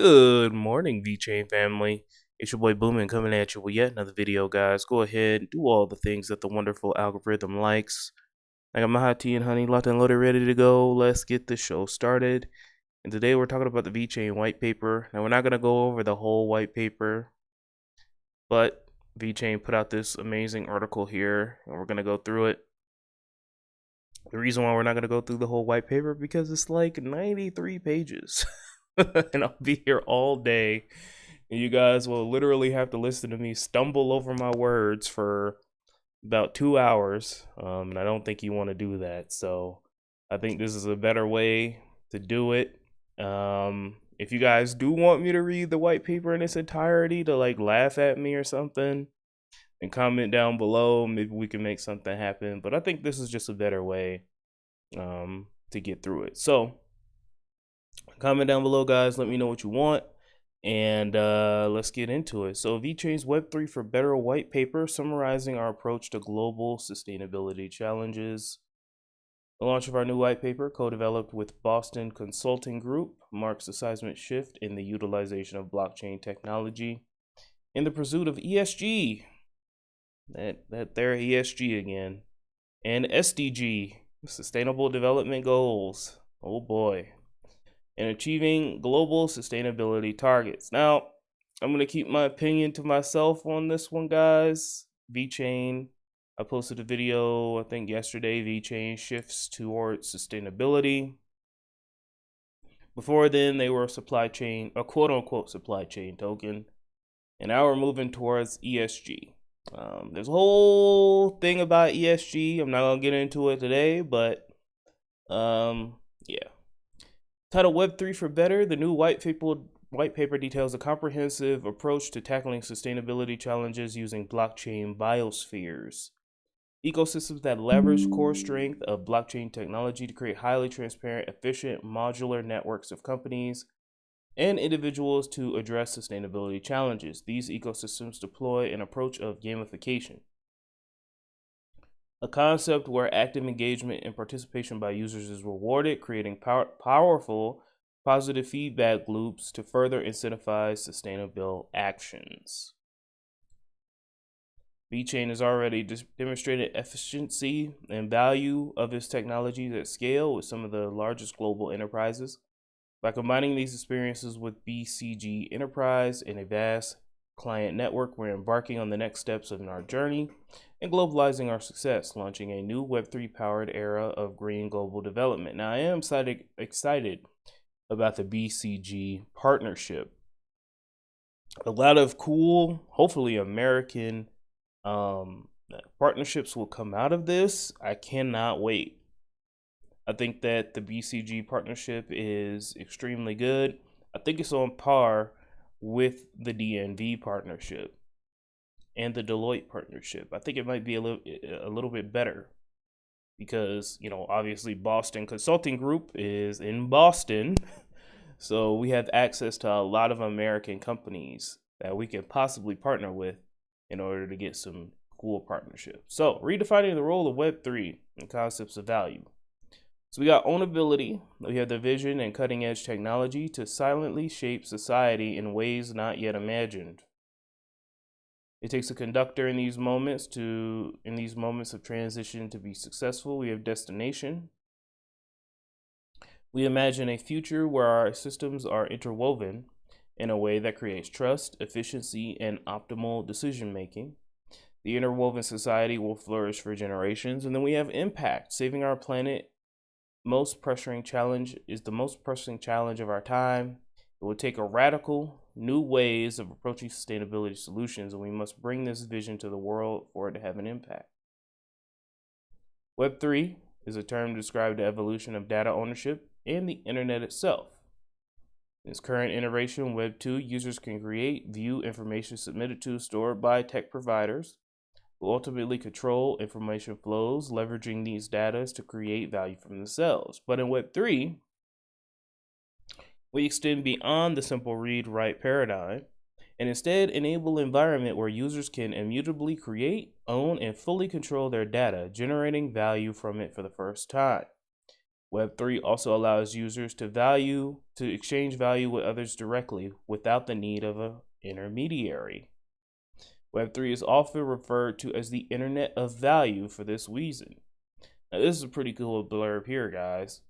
Good morning, VeChain family. It's your boy Boomin coming at you with yet another video, guys. Go ahead and do all the things that the wonderful algorithm likes. I got my hot tea and honey locked and loaded, ready to go. Let's get the show started. And today we're talking about the VeChain white paper. Now, we're not going to go over the whole white paper, but VeChain put out this amazing article here, and we're going to go through it. The reason why we're not going to go through the whole white paper because it's like 93 pages. And I'll be here all day. And you guys will literally have to listen to me stumble over my words for about 2 hours. And I don't think you want to do that. So I think this is a better way to do it. If you guys do want me to read the white paper in its entirety to like laugh at me or something, then comment down below. Maybe we can make something happen. But I think this is just a better way to get through it. So comment down below, guys. Let me know what you want. And let's get into it. So VeChain's Web3 for Better white paper summarizing our approach to global sustainability challenges. The launch of our new white paper, co-developed with Boston Consulting Group, marks a seismic shift in the utilization of blockchain technology in the pursuit of ESG. That there ESG again. And SDG, Sustainable Development Goals. Oh boy. And achieving global sustainability targets. Now, I'm going to keep my opinion to myself on this one, guys. VeChain, I posted a video, I think yesterday, VeChain shifts towards sustainability. Before then, they were a quote-unquote supply chain token. And now we're moving towards ESG. There's a whole thing about ESG. I'm not going to get into it today, but yeah. Titled Web3 for Better, the new white paper details a comprehensive approach to tackling sustainability challenges using blockchain biospheres, ecosystems that leverage core strength of blockchain technology to create highly transparent, efficient, modular networks of companies and individuals to address sustainability challenges. These ecosystems deploy an approach of gamification, a concept where active engagement and participation by users is rewarded, creating powerful positive feedback loops to further incentivize sustainable actions. VeChain has already demonstrated efficiency and value of its technologies at scale with some of the largest global enterprises. By combining these experiences with BCG Enterprise and a vast client network, we're embarking on the next steps in our journey and globalizing our success, launching a new Web3 powered era of green global development. Now, I am excited about the BCG partnership. A lot of cool, hopefully American partnerships will come out of this. I cannot wait. I think that the BCG partnership is extremely good. I think it's on par with the DNV partnership and the Deloitte partnership. I think it might be a little bit better because, you know, obviously Boston Consulting Group is in Boston. So we have access to a lot of American companies that we can possibly partner with in order to get some cool partnerships. So redefining the role of Web3 and concepts of value. So we got ownability, we have the vision and cutting edge technology to silently shape society in ways not yet imagined. It takes a conductor in these moments of transition to be successful. We have destination. We imagine a future where our systems are interwoven in a way that creates trust, efficiency, and optimal decision making. The interwoven society will flourish for generations. And then we have impact, saving our planet. The most pressing challenge of our time. It will take a radical new ways of approaching sustainability solutions, and we must bring this vision to the world for it to have an impact. Web3 is a term to describe the evolution of data ownership and the internet itself. In its current iteration, Web2, users can create, view information submitted to, stored by tech providers, who ultimately control information flows, leveraging these data to create value for themselves. But in Web3, we extend beyond the simple read-write paradigm and instead enable an environment where users can immutably create, own, and fully control their data, generating value from it for the first time. Web3 also allows users to exchange value with others directly without the need of an intermediary. Web3 is often referred to as the Internet of Value for this reason. Now, this is a pretty cool blurb here, guys.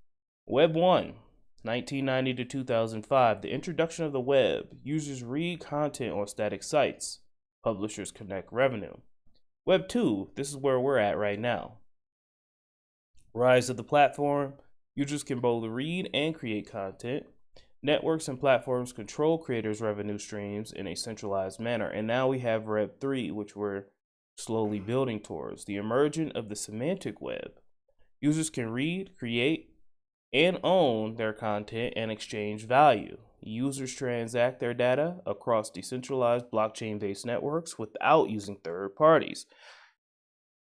Web 1, 1990 to 2005, the introduction of the web. Users read content on static sites. Publishers connect revenue. Web 2, this is where we're at right now. Rise of the platform. Users can both read and create content. Networks and platforms control creators' revenue streams in a centralized manner. And now we have Web 3, which we're slowly building towards. The emergence of the semantic web. Users can read, create, and own their content and exchange value. Users transact their data across decentralized blockchain-based networks without using third parties.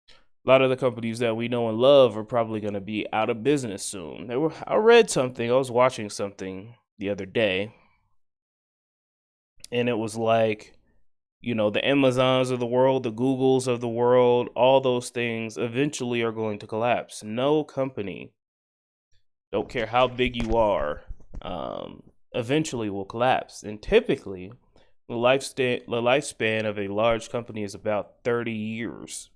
A lot of the companies that we know and love are probably going to be out of business soon. I was watching something the other day, and it was like, the Amazons of the world, the Googles of the world, all those things eventually are going to collapse. No company, don't care how big you are, eventually will collapse. And typically, the lifespan of a large company is about 30 years.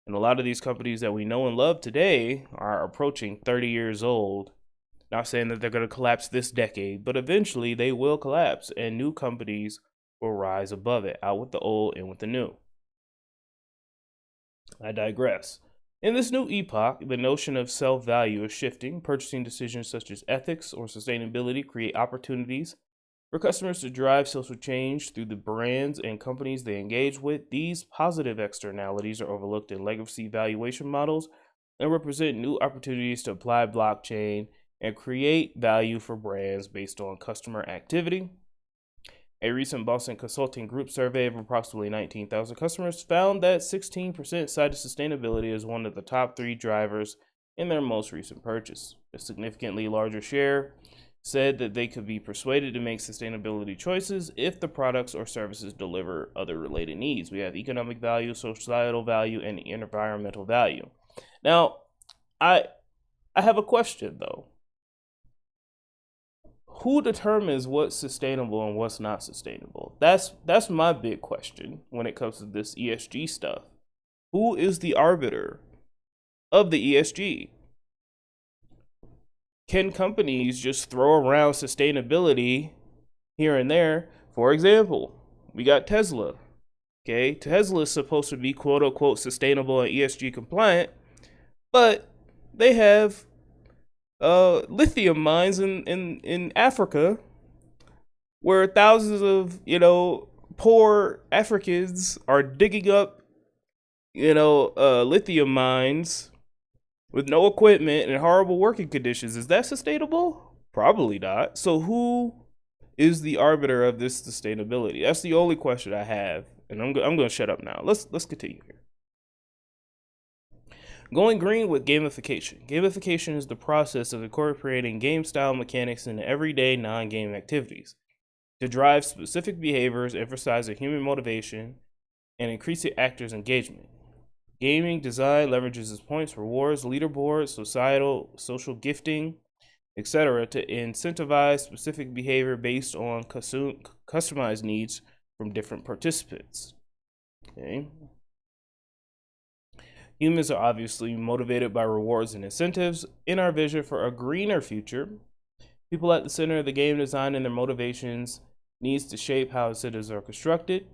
And a lot of these companies that we know and love today are approaching 30 years old. Not saying that they're going to collapse this decade, but eventually they will collapse and new companies will rise above it, out with the old and with the new. I digress. In this new epoch, the notion of self-value is shifting. Purchasing decisions such as ethics or sustainability create opportunities for customers to drive social change through the brands and companies they engage with. These positive externalities are overlooked in legacy valuation models and represent new opportunities to apply blockchain and create value for brands based on customer activity. A recent Boston Consulting Group survey of approximately 19,000 customers found that 16% cited sustainability as one of the top 3 drivers in their most recent purchase. A significantly larger share said that they could be persuaded to make sustainability choices if the products or services deliver other related needs. We have economic value, societal value, and environmental value. Now, I have a question though. Who determines what's sustainable and what's not sustainable? That's my big question when it comes to this ESG stuff. Who is the arbiter of the ESG? Can companies just throw around sustainability here and there? For example, we got Tesla. Okay, Tesla is supposed to be quote unquote sustainable and ESG compliant, but they have lithium mines in Africa where thousands of poor Africans are digging up lithium mines with no equipment and horrible working conditions. Is that sustainable? Probably not. So who is the arbiter of this sustainability? That's the only question I have, and I'm going to shut up now. Let's continue here. Going green with gamification. Gamification is the process of incorporating game-style mechanics into everyday non-game activities to drive specific behaviors, emphasizing human motivation, and increasing actors' engagement. Gaming design leverages its points, rewards, leaderboards, social gifting, etc. to incentivize specific behavior based on customized needs from different participants. Okay. Humans are obviously motivated by rewards and incentives. In our vision for a greener future, people at the center of the game design and their motivations needs to shape how incentives are constructed.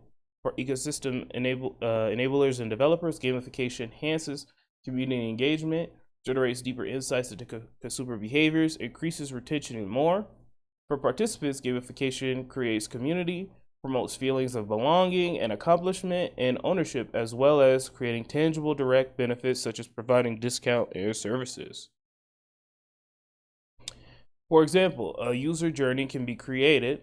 For ecosystem enablers and developers, gamification enhances community engagement, generates deeper insights into consumer behaviors, increases retention, and more. For participants, gamification creates community, promotes feelings of belonging and accomplishment and ownership, as well as creating tangible direct benefits such as providing discount and services. For example, a user journey can be created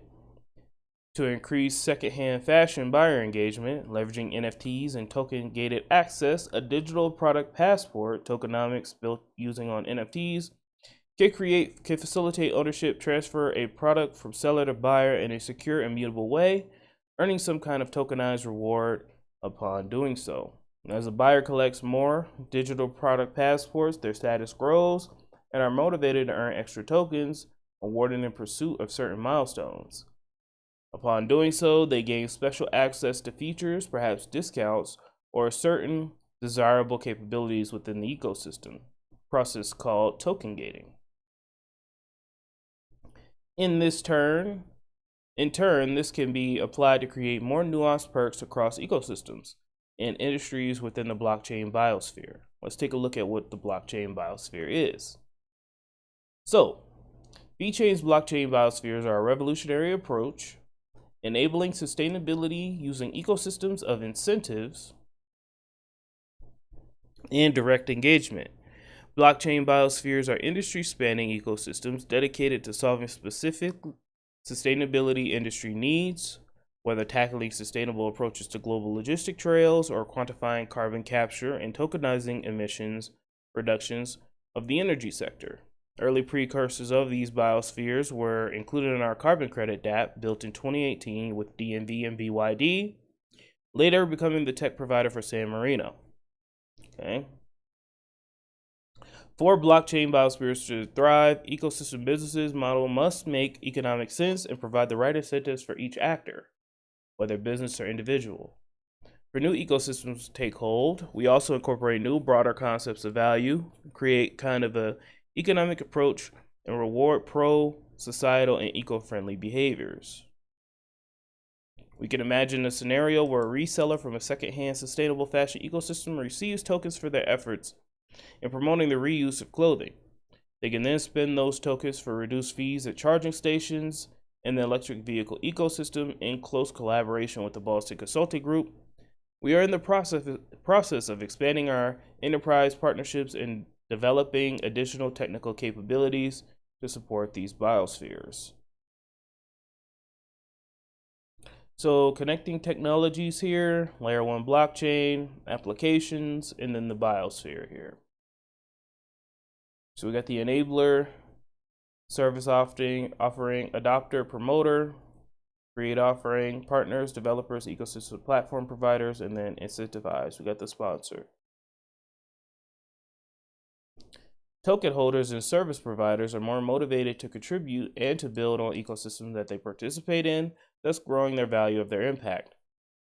to increase secondhand fashion buyer engagement, leveraging NFTs and token-gated access. A digital product passport, tokenomics built using on NFTs, can facilitate ownership, transfer a product from seller to buyer in a secure, immutable way, earning some kind of tokenized reward upon doing so. As a buyer collects more digital product passports, their status grows and are motivated to earn extra tokens awarded in pursuit of certain milestones. Upon doing so, they gain special access to features, perhaps discounts, or certain desirable capabilities within the ecosystem, a process called token gating. In turn, this can be applied to create more nuanced perks across ecosystems and industries within the blockchain biosphere. Let's take a look at what the blockchain biosphere is. So, VeChain's blockchain biospheres are a revolutionary approach enabling sustainability using ecosystems of incentives and direct engagement. Blockchain biospheres are industry-spanning ecosystems dedicated to solving specific sustainability industry needs, whether tackling sustainable approaches to global logistic trails or quantifying carbon capture and tokenizing emissions reductions of the energy sector. Early precursors of these biospheres were included in our carbon credit DApp built in 2018 with DNV and BYD, later becoming the tech provider for San Marino. Okay. For blockchain biospheres to thrive, ecosystem businesses model must make economic sense and provide the right incentives for each actor, whether business or individual. For new ecosystems to take hold, we also incorporate new, broader concepts of value, create kind of a economic approach, and reward pro-societal and eco-friendly behaviors. We can imagine a scenario where a reseller from a second-hand sustainable fashion ecosystem receives tokens for their efforts in promoting the reuse of clothing. They can then spend those tokens for reduced fees at charging stations in the electric vehicle ecosystem in close collaboration with the Boston Consulting Group. We are in the process of expanding our enterprise partnerships and developing additional technical capabilities to support these biospheres. So connecting technologies here, layer 1 blockchain, applications, and then the biosphere here. So we got the enabler, service offering, adopter, promoter, create offering, partners, developers, ecosystem platform providers, and then incentivize. We got the sponsor. Token holders and service providers are more motivated to contribute and to build on ecosystems that they participate in, thus growing their value of their impact.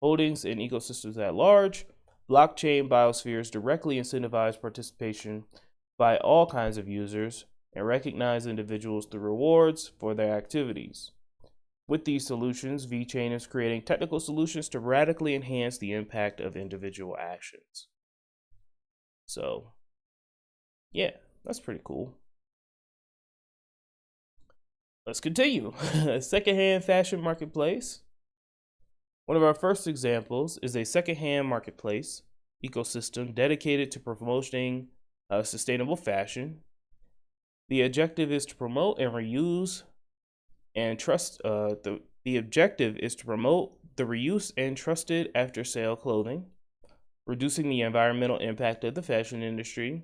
Holdings in ecosystems at large, blockchain biospheres directly incentivize participation by all kinds of users and recognize individuals through rewards for their activities. With these solutions, VeChain is creating technical solutions to radically enhance the impact of individual actions. So, yeah. That's pretty cool. Let's continue. Secondhand fashion marketplace. One of our first examples is a secondhand marketplace ecosystem dedicated to promoting sustainable fashion. The objective is to promote and reuse and trust. The objective is to promote the reuse and trusted after-sale clothing, reducing the environmental impact of the fashion industry,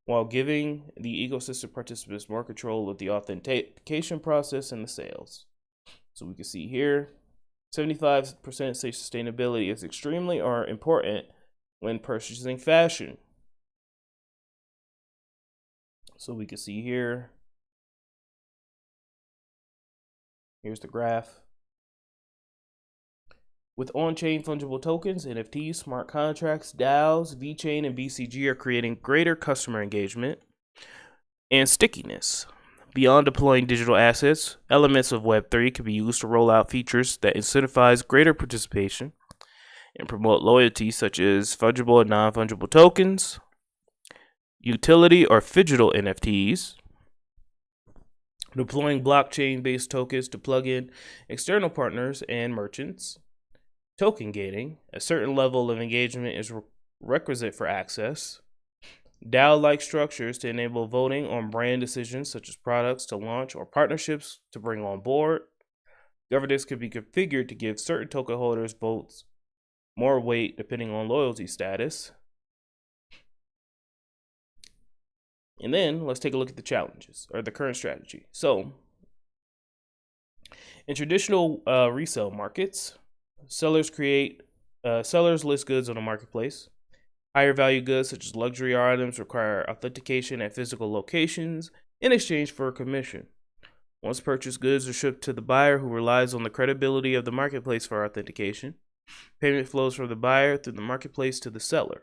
while giving the ecosystem participants more control of the authentication process and the sales. So we can see here, 75% say sustainability is extremely or important when purchasing fashion. So we can see here, here's the graph. With on-chain fungible tokens, NFTs, smart contracts, DAOs, VeChain, and BCG are creating greater customer engagement and stickiness. Beyond deploying digital assets, elements of Web3 can be used to roll out features that incentivize greater participation and promote loyalty, such as fungible and non-fungible tokens, utility or phygital NFTs, deploying blockchain-based tokens to plug in external partners and merchants, token gating. A certain level of engagement is requisite for access. DAO-like structures to enable voting on brand decisions such as products to launch or partnerships to bring on board. Governance can be configured to give certain token holders votes more weight depending on loyalty status. And then let's take a look at the challenges or the current strategy. So in traditional resale markets, sellers list goods on a marketplace. Higher value goods such as luxury items require authentication at physical locations in exchange for a commission. Once purchased goods are shipped to the buyer, who relies on the credibility of the marketplace for authentication. Payment flows from the buyer through the marketplace to the seller.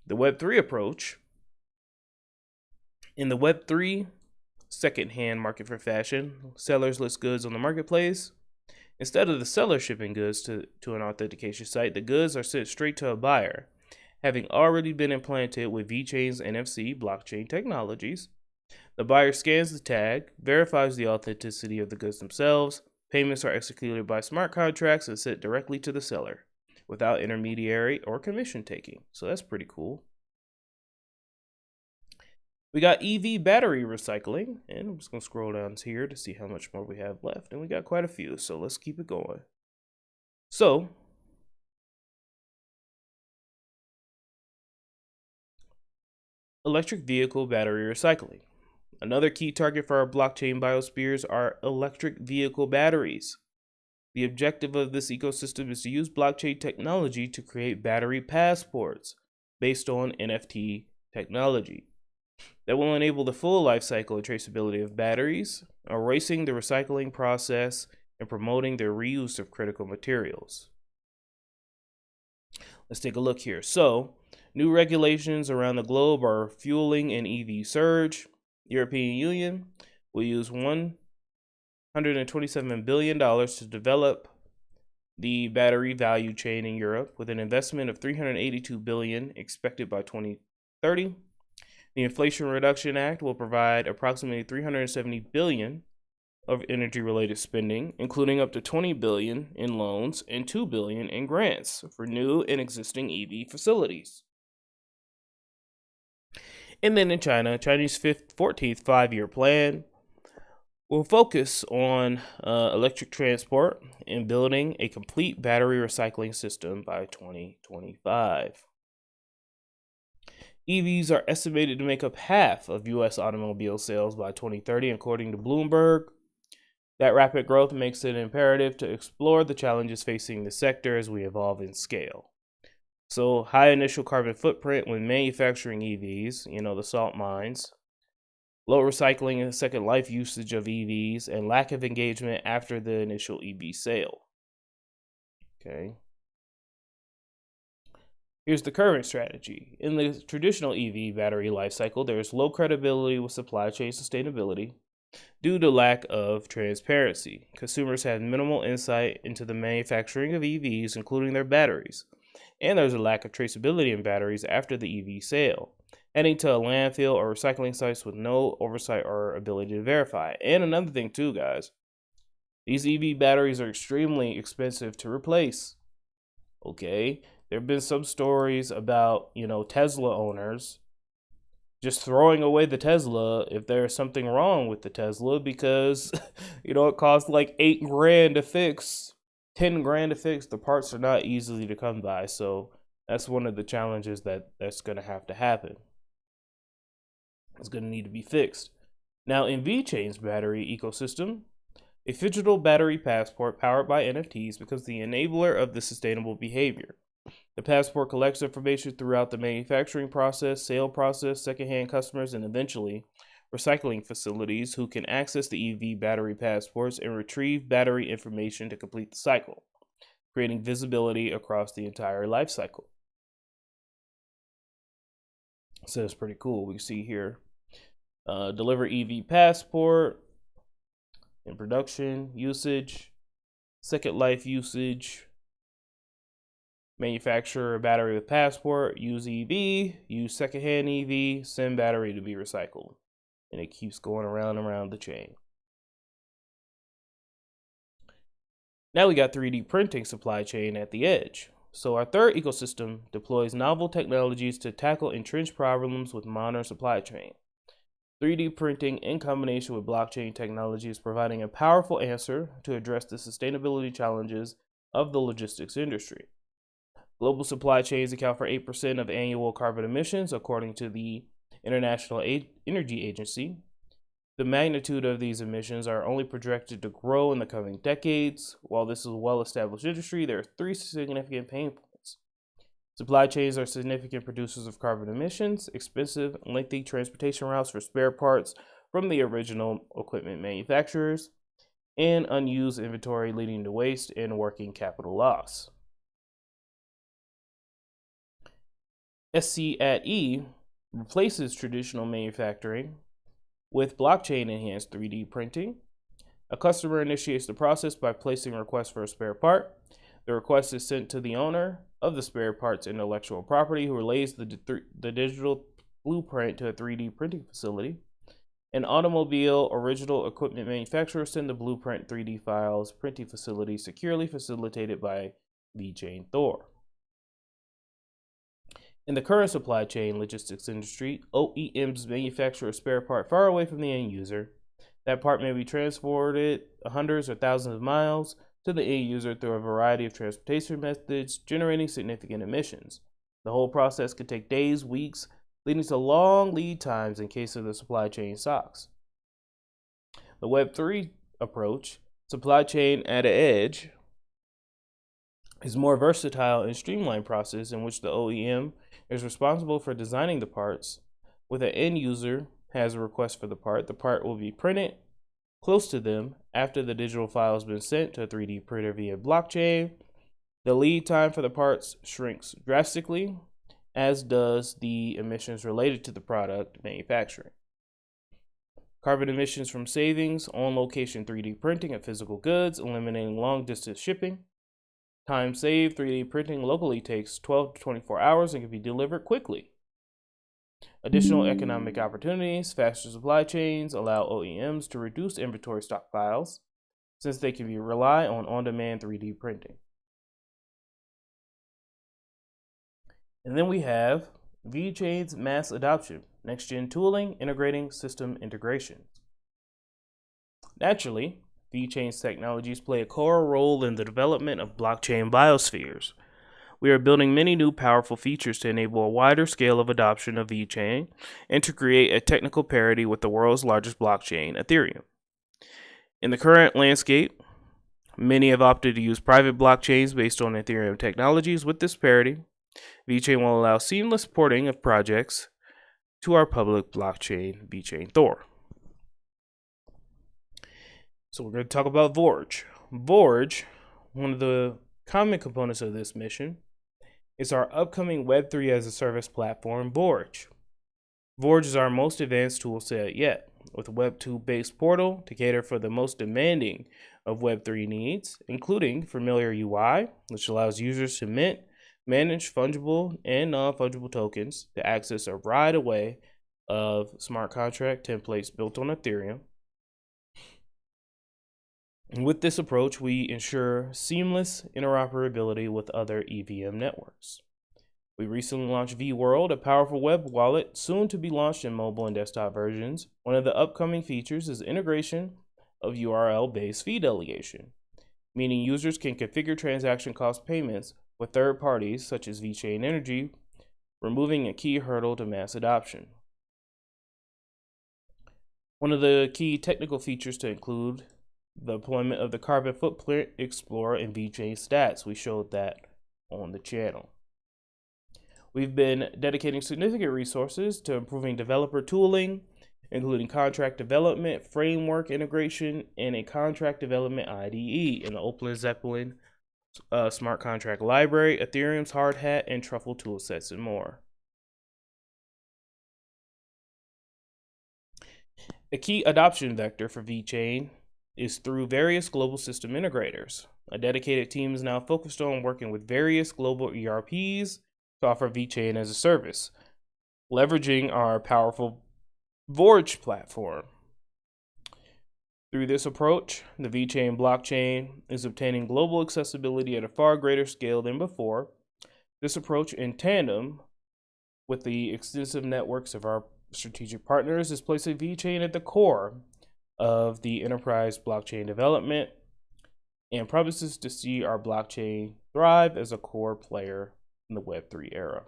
The Web3 approach. In the Web3 second-hand market for fashion, sellers list goods on the marketplace. Instead of the seller shipping goods to an authentication site, the goods are sent straight to a buyer, having already been implanted with VeChain's NFC blockchain technologies. The buyer scans the tag, verifies the authenticity of the goods themselves. Payments are executed by smart contracts and sent directly to the seller without intermediary or commission taking. So that's pretty cool. We got EV battery recycling, and I'm just going to scroll down here to see how much more we have left. And we got quite a few, so let's keep it going. So, electric vehicle battery recycling. Another key target for our blockchain biospheres are electric vehicle batteries. The objective of this ecosystem is to use blockchain technology to create battery passports based on NFT technology that will enable the full life cycle and traceability of batteries, erasing the recycling process and promoting the reuse of critical materials. Let's take a look here. So, new regulations around the globe are fueling an EV surge. European Union will use $127 billion to develop the battery value chain in Europe, with an investment of $382 billion expected by 2030. The Inflation Reduction Act will provide approximately $370 billion of energy-related spending, including up to $20 billion in loans and $2 billion in grants for new and existing EV facilities. And then in China, Chinese 14th five-year plan will focus on electric transport and building a complete battery recycling system by 2025. EVs are estimated to make up half of U.S. automobile sales by 2030, according to Bloomberg. That rapid growth makes it imperative to explore the challenges facing the sector as we evolve in scale. So, high initial carbon footprint when manufacturing EVs, the salt mines, low recycling and second life usage of EVs, and lack of engagement after the initial EV sale. Okay. Here's the current strategy. In the traditional EV battery lifecycle, there's low credibility with supply chain sustainability due to lack of transparency. Consumers have minimal insight into the manufacturing of EVs, including their batteries. And there's a lack of traceability in batteries after the EV sale, heading to a landfill or recycling sites with no oversight or ability to verify. And another thing too, guys, these EV batteries are extremely expensive to replace. Okay, there have been some stories about, Tesla owners just throwing away the Tesla if there's something wrong with the Tesla because, it costs like $8,000 to fix. $10,000 to fix. The parts are not easily to come by, so that's one of the challenges that's going to have to happen. It's going to need to be fixed. Now, in VeChain's battery ecosystem, a digital battery passport powered by NFTs becomes the enabler of the sustainable behavior. The passport collects information throughout the manufacturing process, sale process, secondhand customers, and eventually recycling facilities who can access the EV battery passports and retrieve battery information to complete the cycle, creating visibility across the entire life cycle. So it's pretty cool. We see here, deliver EV passport in production, usage, second life usage, manufacture a battery with passport, use EV, use secondhand EV, send battery to be recycled. And it keeps going around and around the chain. Now we got 3D printing supply chain at the edge. So our third ecosystem deploys novel technologies to tackle entrenched problems with modern supply chain. 3D printing in combination with blockchain technology is providing a powerful answer to address the sustainability challenges of the logistics industry. Global supply chains account for 8% of annual carbon emissions, according to the International Energy Agency. The magnitude of these emissions are only projected to grow in the coming decades. While this is a well-established industry, there are three significant pain points. Supply chains are significant producers of carbon emissions, expensive, lengthy transportation routes for spare parts from the original equipment manufacturers, and unused inventory leading to waste and working capital loss. SC@E replaces traditional manufacturing with blockchain-enhanced 3D printing. A customer initiates the process by placing a request for a spare part. The request is sent to the owner of the spare part's intellectual property, who relays the digital blueprint to a 3D printing facility. An automobile original equipment manufacturer sends the blueprint 3D files printing facility securely facilitated by VeChainThor. In the current supply chain logistics industry, OEMs manufacture a spare part far away from the end user. That part may be transported hundreds or thousands of miles to the end user through a variety of transportation methods, generating significant emissions. The whole process could take days, weeks, leading to long lead times in case of the supply chain stocks. The Web3 approach, supply chain at an edge, is more versatile and streamlined process in which the OEM is responsible for designing the parts. With an end user has a request for the part will be printed close to them after the digital file has been sent to a 3D printer via blockchain. The lead time for the parts shrinks drastically, as does the emissions related to the product manufacturing. Carbon emissions from savings, on-location 3D printing of physical goods, eliminating long-distance shipping. Time saved, 3D printing locally takes 12 to 24 hours and can be delivered quickly. Additional economic opportunities, faster supply chains allow OEMs to reduce inventory stockpiles since they can rely on on-demand 3D printing. And then we have VeChain's mass adoption, next-gen tooling, integrating system integrations. Naturally, VeChain's technologies play a core role in the development of blockchain biospheres. We are building many new powerful features to enable a wider scale of adoption of VeChain and to create a technical parity with the world's largest blockchain, Ethereum. In the current landscape, many have opted to use private blockchains based on Ethereum technologies. With this parity, VeChain will allow seamless porting of projects to our public blockchain, VeChainThor. So we're going to talk about Vorj. Vorj, one of the common components of this mission, is our upcoming Web3 as a service platform, Vorj. Vorj is our most advanced tool set yet, with a Web2 based portal to cater for the most demanding of Web3 needs, including familiar UI, which allows users to mint, manage fungible and non-fungible tokens to access a wide array of smart contract templates built on Ethereum. And with this approach, we ensure seamless interoperability with other EVM networks. We recently launched vWorld, a powerful web wallet, soon to be launched in mobile and desktop versions. One of the upcoming features is integration of URL-based fee delegation, meaning users can configure transaction cost payments with third parties such as VeChain Energy, removing a key hurdle to mass adoption. One of the key technical features to include the deployment of the Carbon Footprint Explorer and VeChain Stats. We showed that on the channel. We've been dedicating significant resources to improving developer tooling, including contract development, framework integration, and a contract development IDE in the Open Zeppelin smart contract library, Ethereum's hard hat, and Truffle toolsets, and more. A key adoption vector for VeChain is through various global system integrators. A dedicated team is now focused on working with various global ERPs to offer VeChain as a service, leveraging our powerful Vorj platform. Through this approach, the VeChain blockchain is obtaining global accessibility at a far greater scale than before. This approach, in tandem with the extensive networks of our strategic partners, is placing VeChain at the core of the enterprise blockchain development and promises to see our blockchain thrive as a core player in the Web3 era.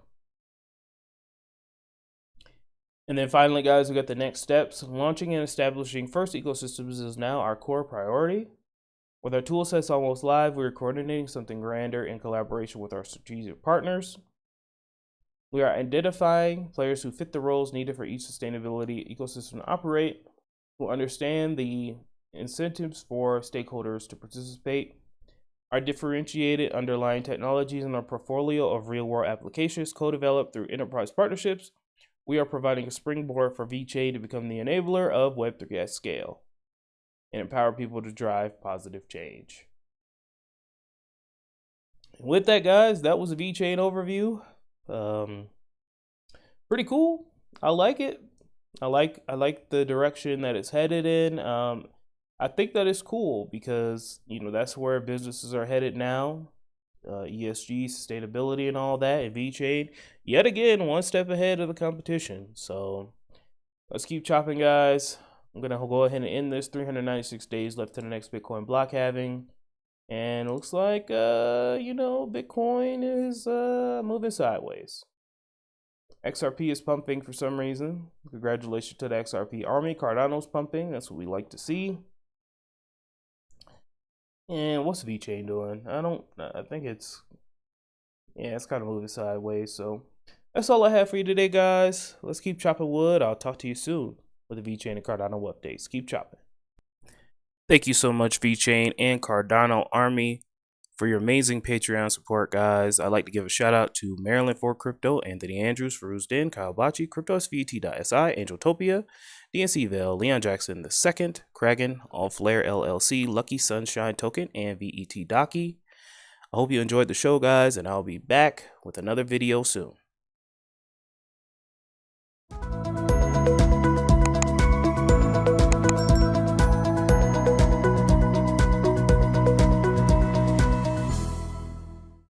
And then finally, guys, we got the next steps. Launching and establishing first ecosystems is now our core priority. With our tool sets almost live, we're coordinating something grander in collaboration with our strategic partners. We are identifying players who fit the roles needed for each sustainability ecosystem to operate, who understand the incentives for stakeholders to participate. Our differentiated underlying technologies and our portfolio of real-world applications co-developed through enterprise partnerships. We are providing a springboard for VeChain to become the enabler of Web3 at scale and empower people to drive positive change. And with that, guys, that was a VeChain overview. Pretty cool. I like it. I like the direction that it's headed in. I think that is cool because, that's where businesses are headed now. ESG, sustainability, and all that. And VeChain, yet again, one step ahead of the competition. So let's keep chopping, guys. I'm going to go ahead and end this. 396 days left to the next Bitcoin block halving. And it looks like, Bitcoin is moving sideways. XRP is pumping for some reason. Congratulations to the XRP army. Cardano's pumping. That's what we like to see. And what's VeChain doing? I think it's kind of moving sideways. So that's all I have for you today, guys. Let's keep chopping wood. I'll talk to you soon with the VeChain and Cardano updates. Keep chopping. Thank you so much, VeChain and Cardano army, for your amazing Patreon support, guys. I'd like to give a shout out to Maryland for Crypto, Anthony Andrews, Feruz Din, Kyle Bachi, CryptoSVT.si, Angeltopia, DNC Vale, Leon Jackson II, Kragan, All Flare LLC, Lucky Sunshine Token, and VET Docky. I hope you enjoyed the show, guys, and I'll be back with another video soon.